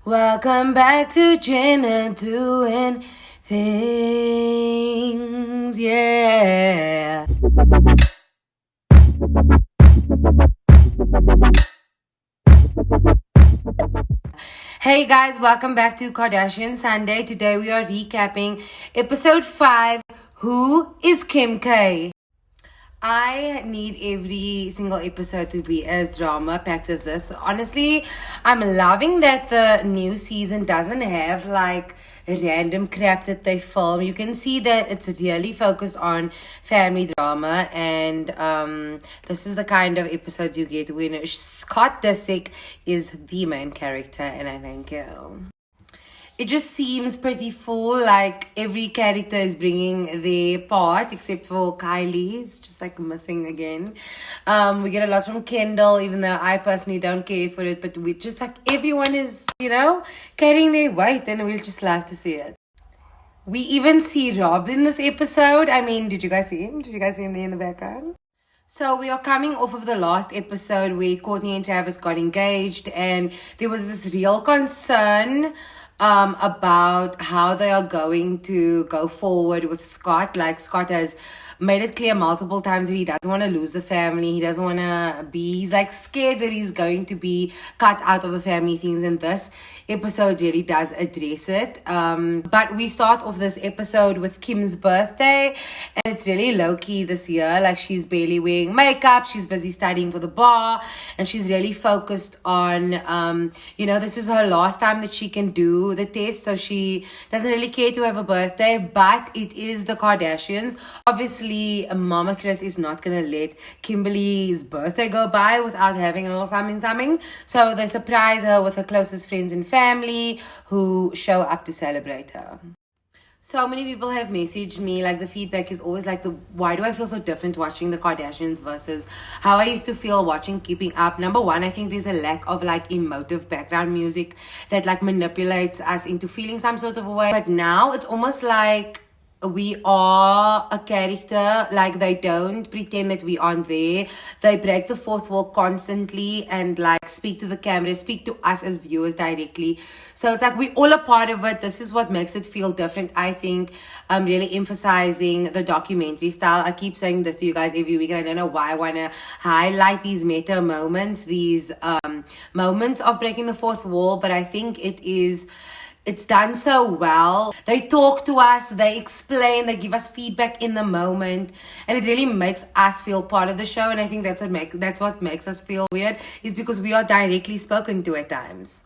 Welcome back to Gennadoingthings, yeah. Hey guys, welcome back to Kardashian Sunday. Today we are recapping episode 5, Who is Kim K? I need every single episode to be as drama-packed as this. Honestly, I'm loving that the new season doesn't have like random crap that they film. You can see that it's really focused on family drama, and this is the kind of episodes you get when Scott Disick is the main character, and I thank you. It just seems pretty full, like every character is bringing their part except for Kylie's just like missing again. We get a lot from Kendall, even though I personally don't care for it, but we just like everyone is, carrying their weight, and we'll just love to see it. We even see Rob in this episode. I mean, did you guys see him? Did you guys see him there in the background? So we are coming off of the last episode where Kourtney and Travis got engaged, and there was this real concern about how they are going to go forward with Scott. Like, Scott has made it clear multiple times that he doesn't want to lose the family. He doesn't want to he's like scared that he's going to be cut out of the family things, and this episode really does address it. But we start off this episode with Kim's birthday, and it's really low-key this year. Like, she's barely wearing makeup, she's busy studying for the bar, and she's really focused on this is her last time that she can do the test, so she doesn't really care to have a birthday. But it is the Kardashians. Obviously, Mama Chris is not gonna let Kimberly's birthday go by without having a little something. So they surprise her with her closest friends and family who show up to celebrate her. So many people have messaged me, like the feedback is always like, why do I feel so different watching the Kardashians versus how I used to feel watching Keeping Up? Number one, I think there's a lack of like emotive background music that like manipulates us into feeling some sort of a way. But now it's almost like we are a character. Like, they don't pretend that we aren't there. They break the fourth wall constantly and like speak to the camera, speak to us as viewers directly. So it's like we're all a part of it. This is what makes it feel different, I think. Really emphasizing the documentary style. I keep saying this to you guys every week, and I don't know why I want to highlight these meta moments, these moments of breaking the fourth wall, but I think it's done so well. They talk to us, they explain, they give us feedback in the moment, and it really makes us feel part of the show. And I think that's what makes us feel weird, is because we are directly spoken to at times.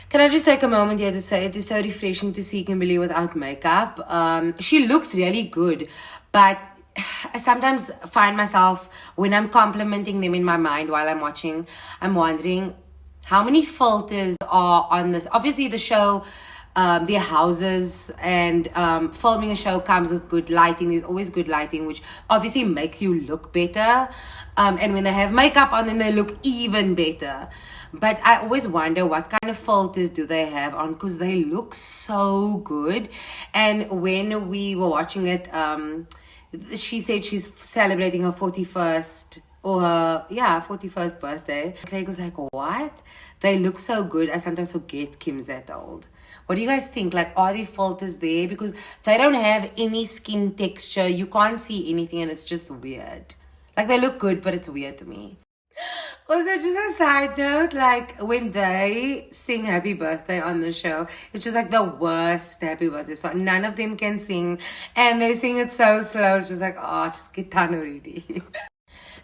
Can I just take a moment here to say it is so refreshing to see Kimberly without makeup. She looks really good, but I sometimes find myself, when I'm complimenting them in my mind while I'm watching, I'm wondering how many filters are on this. Obviously, the show, their houses, and filming a show comes with good lighting. There's always good lighting, which obviously makes you look better. And when they have makeup on, then they look even better. But I always wonder what kind of filters do they have on, because they look so good. And when we were watching it, she said she's celebrating her 41st or her 41st birthday. Craig was like, what? They look so good. I sometimes forget Kim's that old. What do you guys think? Like, are there filters there? Because they don't have any skin texture. You can't see anything, and it's just weird. Like, they look good, but it's weird to me. Also, just a side note, like, when they sing happy birthday on the show, it's just like the worst happy birthday song. None of them can sing, and they sing it so slow. It's just like, just get done already.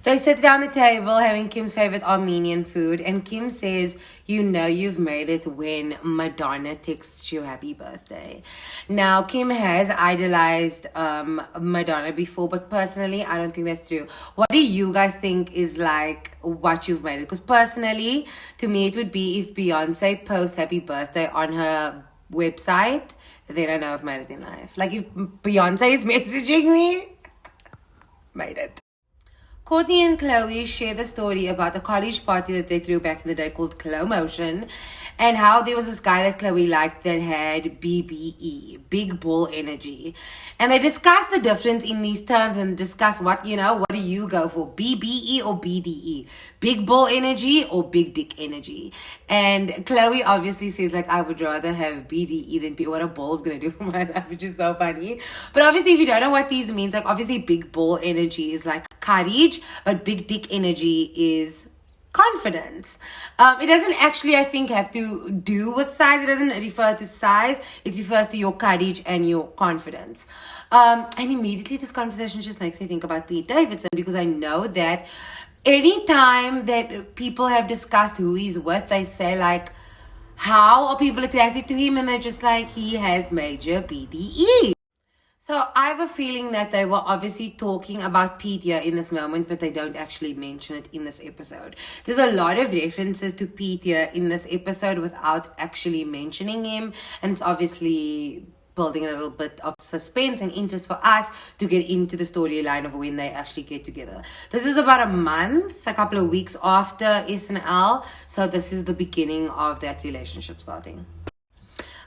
They sit down the table having Kim's favorite Armenian food, and Kim says, you've made it when Madonna texts you happy birthday. Now, Kim has idolized Madonna before, but personally, I don't think that's true. What do you guys think is like what you've made it? Because personally, to me, it would be if Beyonce posts happy birthday on her website, then I know I've made it in life. Like, if Beyonce is messaging me, made it. Kourtney and Khloe share the story about a college party that they threw back in the day called Khloe Motion. and how there was this guy that Chloe liked that had BBE, big ball energy. And they discussed the difference in these terms and discuss what do you go for, BBE or BDE, big ball energy or big dick energy. And Chloe obviously says, like, I would rather have BDE than what a ball's gonna do for my life, which is so funny. But obviously, if you don't know what these means, like, obviously big ball energy is like courage, but big dick energy is confidence. It doesn't actually, I think, have to do with size. It doesn't refer to size. It refers to your courage and your confidence. And immediately this conversation just makes me think about Pete Davidson, because I know that anytime that people have discussed who he's with, they say, like, how are people attracted to him? And they're just like, he has major BDE. So I have a feeling that they were obviously talking about Pete here in this moment, but they don't actually mention it in this episode. There's a lot of references to Pete here in this episode without actually mentioning him. And it's obviously building a little bit of suspense and interest for us to get into the storyline of when they actually get together. This is about a couple of weeks after SNL. So this is the beginning of that relationship starting.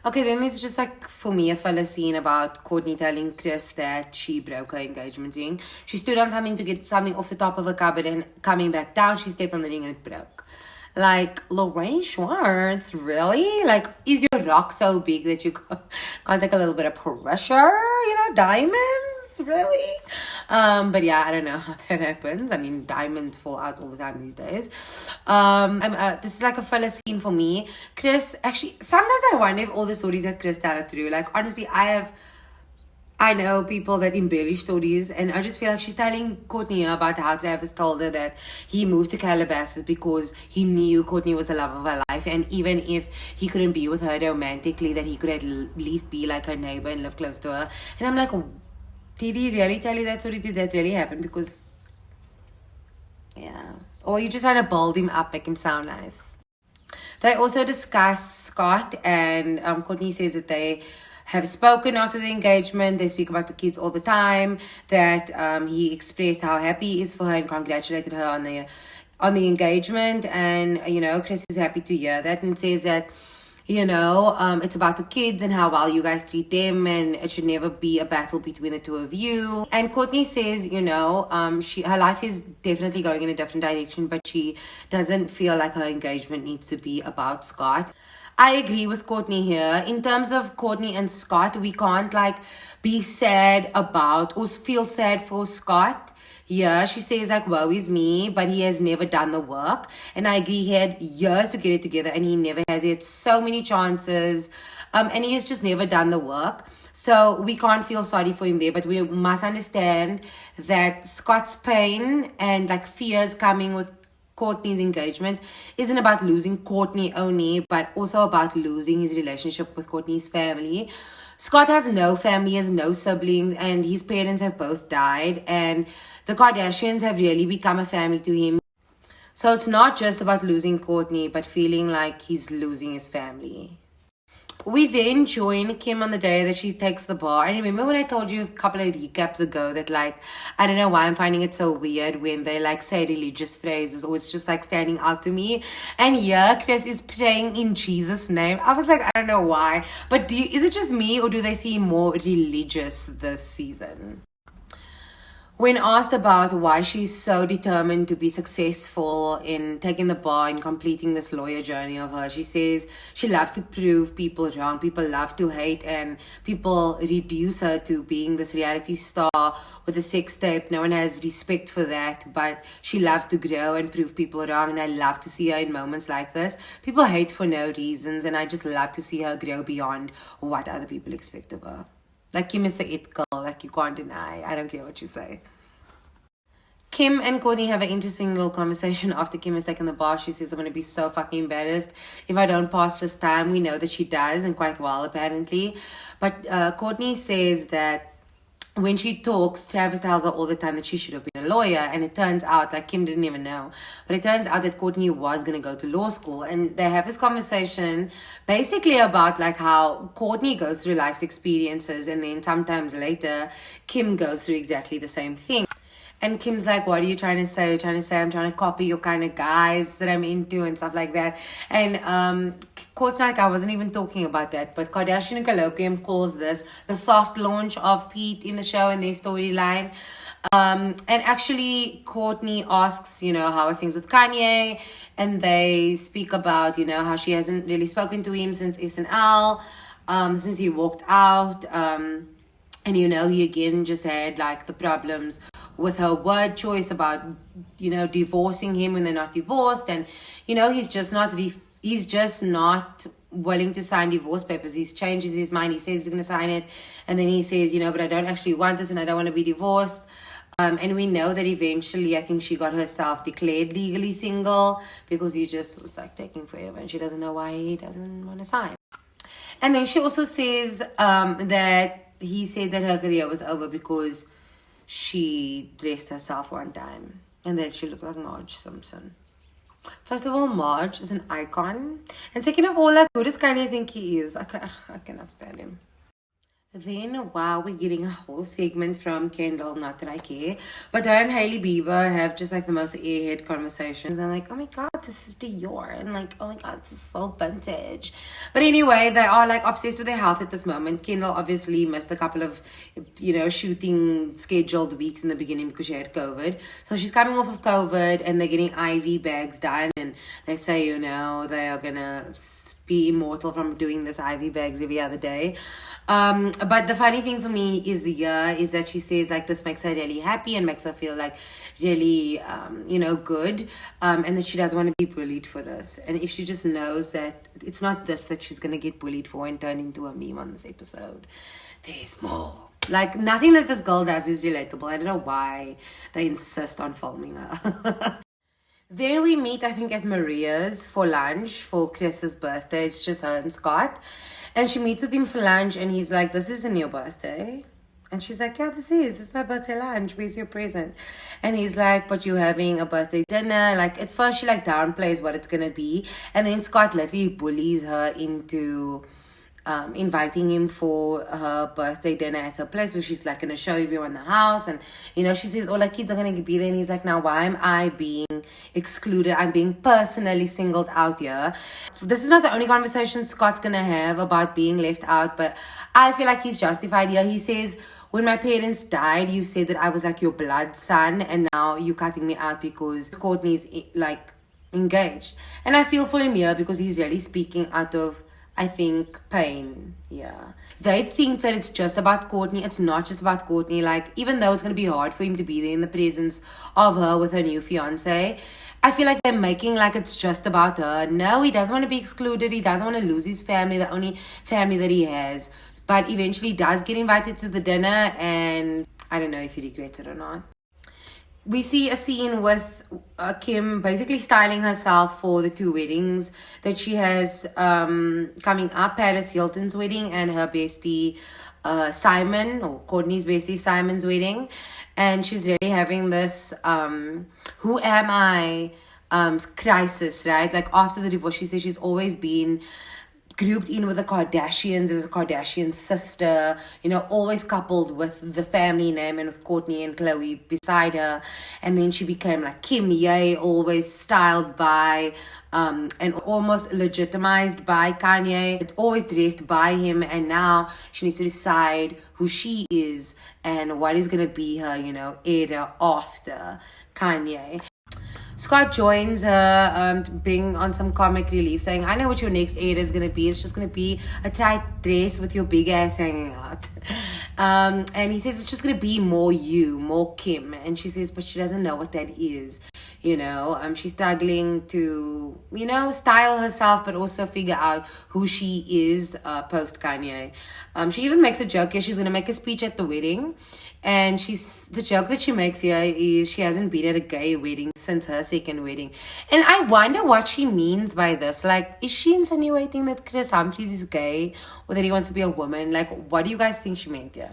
Okay, then there's just, like, for me, a fella scene about Courtney telling Chris that she broke her engagement ring. She stood on something to get something off the top of a cupboard, and coming back down, she stepped on the ring and it broke. Like, Lorraine Schwartz, really? Like, is your rock so big that you can't take a little bit of pressure? Diamonds? Really? But yeah, I don't know how that happens. I mean, diamonds fall out all the time these days. This is like a fella scene for me. Chris, actually, sometimes I wonder if all the stories that Chris tells are true. Like, honestly, I know people that embellish stories, and I just feel like she's telling Courtney about how Travis told her that he moved to Calabasas because he knew Courtney was the love of her life, and even if he couldn't be with her romantically, that he could at least be like her neighbor and live close to her. And I'm like, did he really tell you that story? Did that really happen? Because, yeah. Or you just trying to build him up, make him sound nice. They also discuss Scott, and Courtney says that they have spoken after the engagement. They speak about the kids all the time, that he expressed how happy he is for her and congratulated her on the engagement. And, Chris is happy to hear that and says that, it's about the kids and how well you guys treat them, and it should never be a battle between the two of you. And Courtney says, her life is definitely going in a different direction, but she doesn't feel like her engagement needs to be about Scott. I agree with Courtney here. In terms of Courtney and Scott, we can't, like, be sad about or feel sad for Scott. Yeah, she says, like, woe is me, but he has never done the work. And I agree, he had years to get it together and he never has. He had so many chances, and he has just never done the work. So we can't feel sorry for him there, but we must understand that Scott's pain and, like, fears coming with Courtney's engagement isn't about losing Courtney only, but also about losing his relationship with Courtney's family. Scott has no family, has no siblings, and his parents have both died, and the Kardashians have really become a family to him. So it's not just about losing Courtney, but feeling like he's losing his family. We then join Kim on the day that she takes the bar. And remember when I told you a couple of recaps ago that, like, I don't know why I'm finding it so weird when they, like, say religious phrases, or it's just, like, standing out to me. And here, Chris is praying in Jesus' name. I was like, I don't know why. But is it just me, or do they seem more religious this season? When asked about why she's so determined to be successful in taking the bar and completing this lawyer journey of hers, she says she loves to prove people wrong. People love to hate, and people reduce her to being this reality star with a sex tape. No one has respect for that, but she loves to grow and prove people wrong, and I love to see her in moments like this. People hate for no reasons, and I just love to see her grow beyond what other people expect of her. Like, Kim is the it girl, like, you can't deny. I don't care what you say. Kim and Courtney have an interesting little conversation after Kim is taken the bar. She says, I'm going to be so fucking embarrassed if I don't pass this time. We know that she does, and quite well, apparently. But Courtney says that when she talks, Travis tells her all the time that she should have been a lawyer. And it turns out, like, Kim didn't even know, but it turns out that Courtney was going to go to law school. And they have this conversation basically about, like, how Courtney goes through life's experiences, and then sometimes later Kim goes through exactly the same thing. And Kim's like, what are you trying to say? You're trying to say I'm trying to copy your kind of guys that I'm into and stuff like that. And Court's like, I wasn't even talking about that. But Kardashian Colloquium calls this the soft launch of Pete in the show and their storyline. And actually, Courtney asks, how are things with Kanye? And they speak about, how she hasn't really spoken to him since SNL, since he walked out. And he again just had like the problems with her word choice about divorcing him when they're not divorced, and he's just not willing to sign divorce papers. He changes his mind. He says he's going to sign it, and then he says, but I don't actually want this and I don't want to be divorced. And we know that eventually, I think she got herself declared legally single because he just was like taking forever, and she doesn't know why he doesn't want to sign. And then she also says that he said that her career was over because she dressed herself one time and that she looked like Marge Simpson. First of all, Marge is an icon. And second of all, like, who does Kanye think he is? I cannot stand him. Then, wow, we're getting a whole segment from Kendall, not that I care. But her and Hailey Bieber have just like the most airhead conversations. And I'm like, oh my god, this is Dior. And like, oh my god, this is so vintage. But anyway, they are like obsessed with their health at this moment. Kendall obviously missed a couple of, shooting scheduled weeks in the beginning because she had COVID. So she's coming off of COVID and they're getting IV bags done. And they say, they are going to be immortal from doing this IV bags every other day. But the funny thing for me is that she says like this makes her really happy and makes her feel like really good, and that she doesn't want to be bullied for this. And if she just knows that it's not this that she's gonna get bullied for and turn into a meme on this episode, there's more. Like, nothing that this girl does is relatable. I don't know why they insist on filming her. Then we meet, I think, at Maria's for lunch for Chris's birthday. It's just her and Scott. And she meets with him for lunch and he's like, this isn't your birthday. And she's like, yeah, this is my birthday lunch. Where's your present? And he's like, but you're having a birthday dinner. Like, at first she like downplays what it's going to be. And then Scott literally bullies her into inviting him for her birthday dinner at her place where she's like going to show everyone the house. And, she says all her kids are going to be there. And he's like, now why am I being excluded? I'm being personally singled out here. This is not the only conversation Scott's going to have about being left out, but I feel like he's justified here. He says, when my parents died, you said that I was like your blood son, and now you're cutting me out because Courtney's like engaged. And I feel for him here because he's really speaking out of, I think, pain. Yeah. They think that it's just about Courtney. It's not just about Courtney. Like, even though it's going to be hard for him to be there in the presence of her with her new fiance, I feel like they're making like it's just about her. No, he doesn't want to be excluded. He doesn't want to lose his family, the only family that he has. But eventually does get invited to the dinner, and I don't know if he regrets it or not. We see a scene with Kim basically styling herself for the two weddings that she has coming up. Paris Hilton's wedding and her bestie Simon, or Courtney's bestie Simon's wedding. And she's really having this who am I crisis, right? Like, after the divorce, she says she's always been grouped in with the Kardashians as a Kardashian sister, always coupled with the family name and with Courtney and Khloe beside her. And then she became like Kim Ye, always styled by and almost legitimized by Kanye, always dressed by him. And now she needs to decide who she is and what is going to be her, era after Kanye. Scott joins her, being on some comic relief, saying, I know what your next era is going to be. It's just going to be a tight dress with your big ass hanging out. And he says, it's just going to be more you, more Kim. And she says, but she doesn't know what that is. She's struggling to, style herself, but also figure out who she is post Kanye. She even makes a joke here. She's going to make a speech at the wedding. And the joke that she makes here is she hasn't been at a gay wedding since her second wedding. And I wonder what she means by this. Like, is she insinuating that Chris Humphries is gay or that he wants to be a woman? Like, what do you guys think she meant here?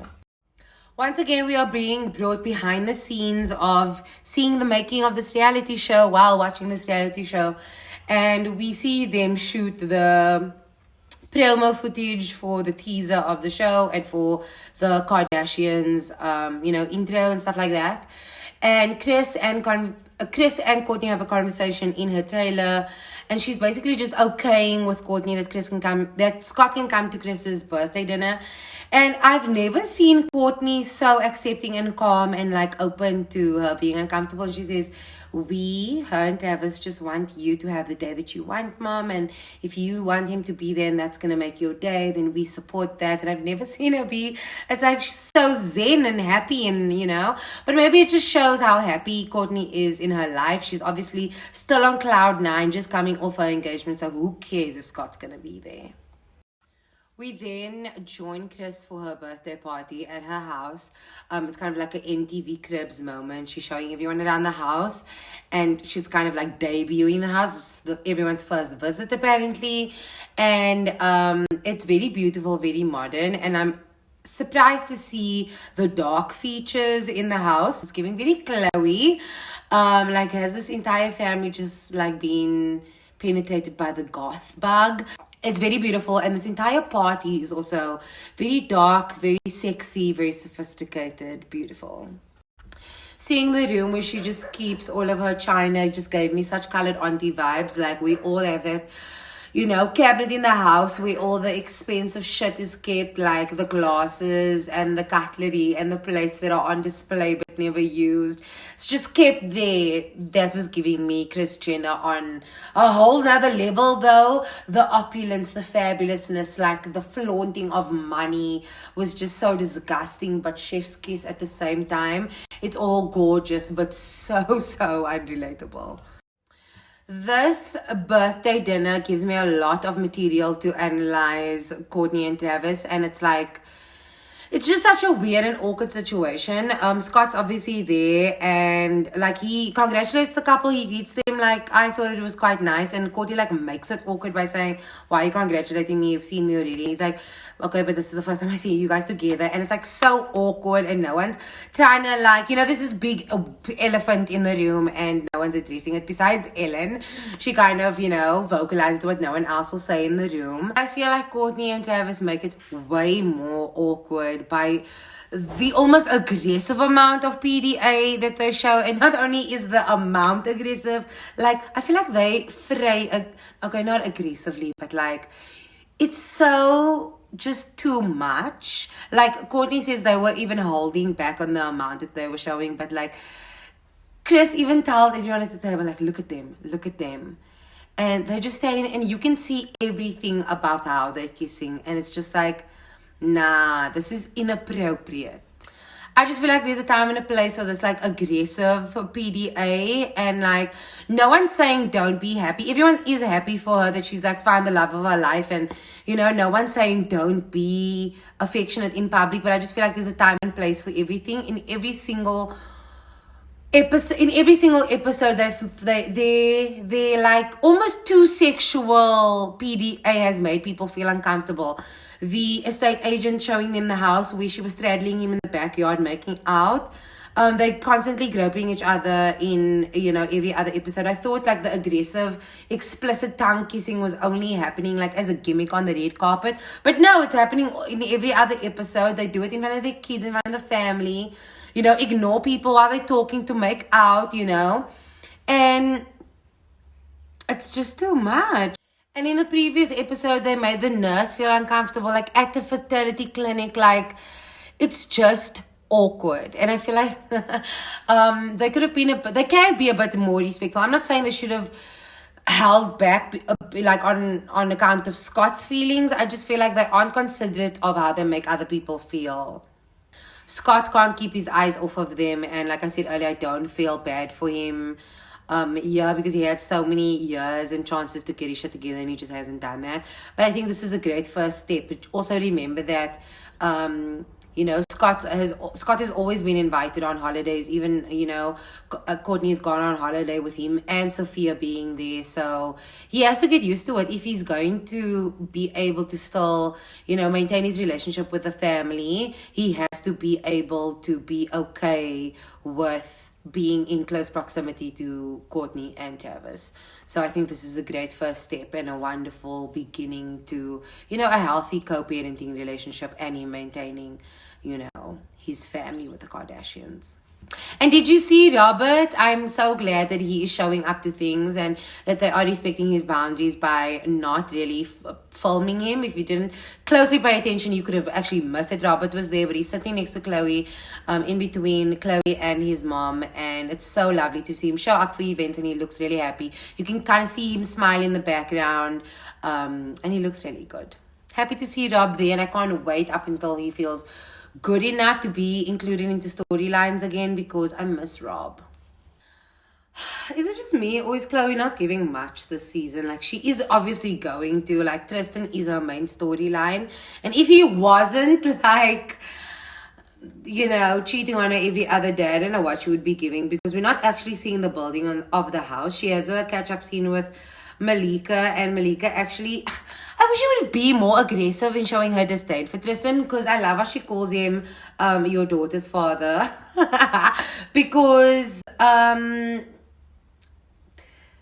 Once again, we are being brought behind the scenes of seeing the making of this reality show while watching this reality show. And we see them shoot the promo footage for the teaser of the show and for the Kardashians, intro and stuff like that. And Chris and Courtney have a conversation in her trailer, and she's basically just okaying with Courtney that Scott can come to Chris's birthday dinner. And I've never seen Courtney so accepting and calm and like open to her being uncomfortable. And she says, her and Travis just want you to have the day that you want, Mom. And if you want him to be there and that's going to make your day, then we support that. And I've never seen her be, it's like so zen and happy and, but maybe it just shows how happy Courtney is in her life. She's obviously still on cloud nine, just coming off her engagement. So who cares if Scott's going to be there? We then join Chris for her birthday party at her house. It's kind of like an MTV Cribs moment. She's showing everyone around the house, and she's kind of like debuting the house. It's everyone's first visit, apparently. And it's very beautiful, very modern. And I'm surprised to see the dark features in the house. It's giving very Chloe. Like has this entire family just like being penetrated by the goth bug. It's very beautiful, and this entire party is also very dark, very sexy, very sophisticated, beautiful. Seeing the room where she just keeps all of her china just gave me such colored auntie vibes. Like we all have that, cabinet in the house where all the expensive shit is kept, like the glasses and the cutlery and the plates that are on display but never used. It's just kept there. That was giving me Kris Jenner on a whole nother level, though. The opulence, the fabulousness, like the flaunting of money was just so disgusting, but chef's kiss at the same time. It's all gorgeous, but so unrelatable. This birthday dinner gives me a lot of material to analyze Courtney and Travis, and it's just such a weird and awkward situation. Scott's obviously there, and like he congratulates the couple, he greets them. Like I thought it was quite nice, and Courtney like makes it awkward by saying, "Why are you congratulating me? You've seen me already." He's like, "Okay, but this is the first time I see you guys together," and it's like so awkward, and no one's trying to like, there's this big elephant in the room, and no one's addressing it besides Ellen. She kind of, vocalizes what no one else will say in the room. I feel like Courtney and Travis make it way more awkward by the almost aggressive amount of PDA that they show. And not only is the amount aggressive, like I feel like they fray, okay, not aggressively, but like it's so just too much. Like Courtney says they were even holding back on the amount that they were showing, but like Chris even tells everyone at the table, like, look at them. And they're just standing there, and you can see everything about how they're kissing, and it's just like, nah, this is inappropriate. I just feel like there's a time and a place for this like aggressive PDA, and like no one's saying don't be happy. Everyone is happy for her that she's like found the love of her life, and no one's saying don't be affectionate in public, but I just feel like there's a time and place for everything. In every single episode they're like almost too sexual. PDA has made people feel uncomfortable. The estate agent showing them the house where she was straddling him in the backyard making out. They constantly groping each other in every other episode. I thought like the aggressive explicit tongue kissing was only happening like as a gimmick on the red carpet, but no, it's happening in every other episode. They do it in front of their kids, in front of the family, ignore people while they're talking to make out, and it's just too much. And in the previous episode, they made the nurse feel uncomfortable, like at the fertility clinic. Like, it's just awkward. And I feel like they could have been, they can be a bit more respectful. I'm not saying they should have held back, like on account of Scott's feelings. I just feel like they aren't considerate of how they make other people feel. Scott can't keep his eyes off of them. And like I said earlier, I don't feel bad for him. Because he had so many years and chances to get his shit together, and he just hasn't done that. But I think this is a great first step. But also remember that Scott has always been invited on holidays. Even Courtney's gone on holiday with him and Sophia being there, so he has to get used to it if he's going to be able to still maintain his relationship with the family. He has to be able to be okay with being in close proximity to Courtney and Travis. So I think this is a great first step and a wonderful beginning to, a healthy co-parenting relationship, and him maintaining, his family with the Kardashians. And did you see Robert? I'm so glad that he is showing up to things and that they are respecting his boundaries by not really filming him. If you didn't closely pay attention, you could have actually missed that Robert was there, but he's sitting next to Chloe, in between Chloe and his mom. And it's so lovely to see him show up for events, and he looks really happy. You can kind of see him smile in the background, and he looks really good. Happy to see Rob there, and I can't wait up until he feels good enough to be included into storylines again, because I miss Rob. Is it just me, or is Chloe not giving much this season? Like, she is obviously going to, like, Tristan is her main storyline, and if he wasn't, like, you know, cheating on her every other day, I don't know what she would be giving, because we're not actually seeing the building of the house. She has a catch-up scene with Malika, and Malika actually, I wish she would be more aggressive in showing her disdain for Tristan, because I love how she calls him your daughter's father. Because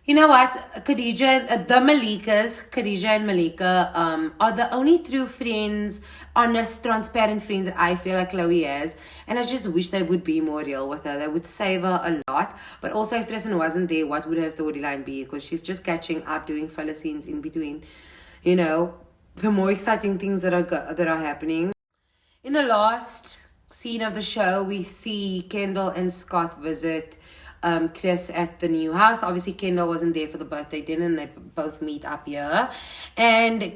you know what, Khadija, the Malikas, Khadija and Malika, are the only true friends, honest, transparent friends that I feel like Chloe has. And I just wish they would be more real with her. They would save her a lot. But also, if Tristan wasn't there, what would her storyline be? Because she's just catching up, doing filler scenes in between, you know, the more exciting things that are happening. In the last scene of the show, we see Kendall and Scott visit Chris at the new house. Obviously, Kendall wasn't there for the birthday dinner, and they both meet up here. And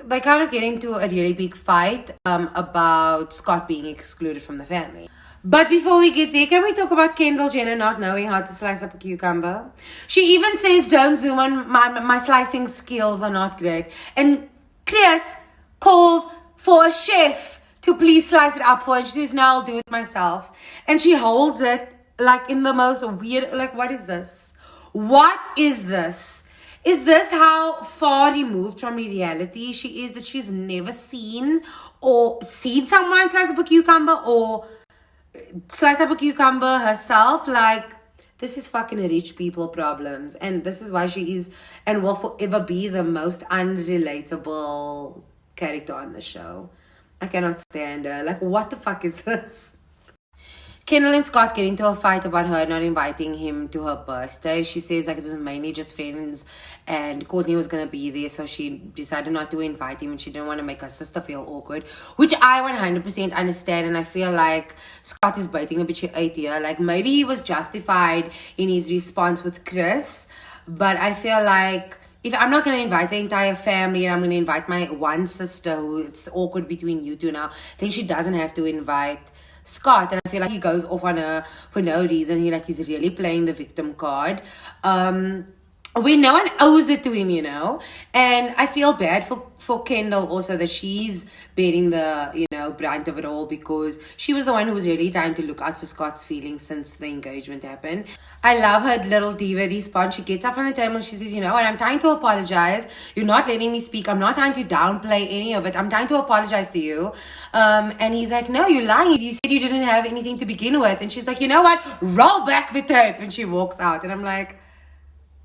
they kind of get into a really big fight about Scott being excluded from the family. But before we get there, can we talk about Kendall Jenner not knowing how to slice up a cucumber? She even says, don't zoom on, my slicing skills are not great. And Chris calls for a chef to please slice it up for her. She says, no, I'll do it myself. And she holds it like in the most weird, like, what is this? What is this? Is this how far removed from reality she is, that she's never seen or seen someone slice up a cucumber or slice up a cucumber herself? Like, this is fucking rich people problems, and this is why she is and will forever be the most unrelatable character on the show. I cannot stand her. Like, what the fuck is this? Kendall and Scott get into a fight about her not inviting him to her birthday. She says like it was mainly just friends and Courtney was going to be there, so she decided not to invite him and she didn't want to make her sister feel awkward, which I 100% understand. And I feel like Scott is biting a bit here. Like, maybe he was justified in his response with Chris, but I feel like if I'm not going to invite the entire family and I'm going to invite my one sister who it's awkward between you two now, then she doesn't have to invite Scott. And I feel like he goes off on her for no reason. He's really playing the victim card. When no one owes it to him, you know. And I feel bad for Kendall also, that she's bearing the, brunt of it all, because she was the one who was really trying to look out for Scott's feelings since the engagement happened. I love her little diva response. She gets up from the table and she says, you know what, I'm trying to apologize. You're not letting me speak. I'm not trying to downplay any of it. I'm trying to apologize to you. And he's like, no, you're lying. You said you didn't have anything to begin with. And she's like, you know what, roll back the tape. And she walks out. And I'm like,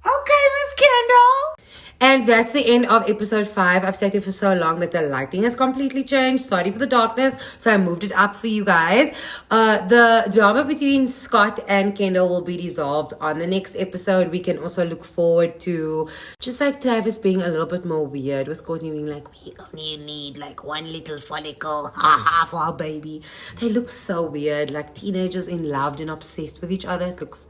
okay, Miss Kendall. And that's the end of episode 5. I've said it for so long that the lighting has completely changed. Sorry for the darkness. So I moved it up for you guys. The drama between Scott and Kendall will be resolved on the next episode. We can also look forward to just like Travis being a little bit more weird, with Courtney being like, we only need like one little follicle, haha, for our baby. They look so weird, like teenagers in love and obsessed with each other. It looks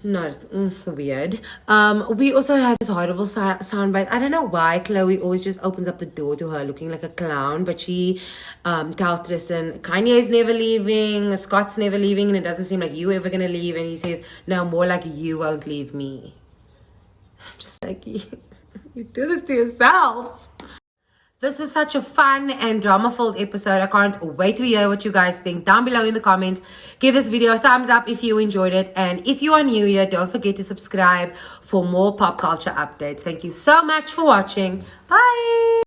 not weird. We also have this horrible soundbite. I don't know why Chloe always just opens up the door to her looking like a clown, but she tells Tristan, Kanye's never leaving, Scott's never leaving, and it doesn't seem like you ever gonna leave. And he says, no, more like you won't leave me. I'm just like, you do this to yourself. This was such a fun and drama-filled episode. I can't wait to hear what you guys think down below in the comments. Give this video a thumbs up if you enjoyed it. And if you are new here, don't forget to subscribe for more pop culture updates. Thank you so much for watching. Bye!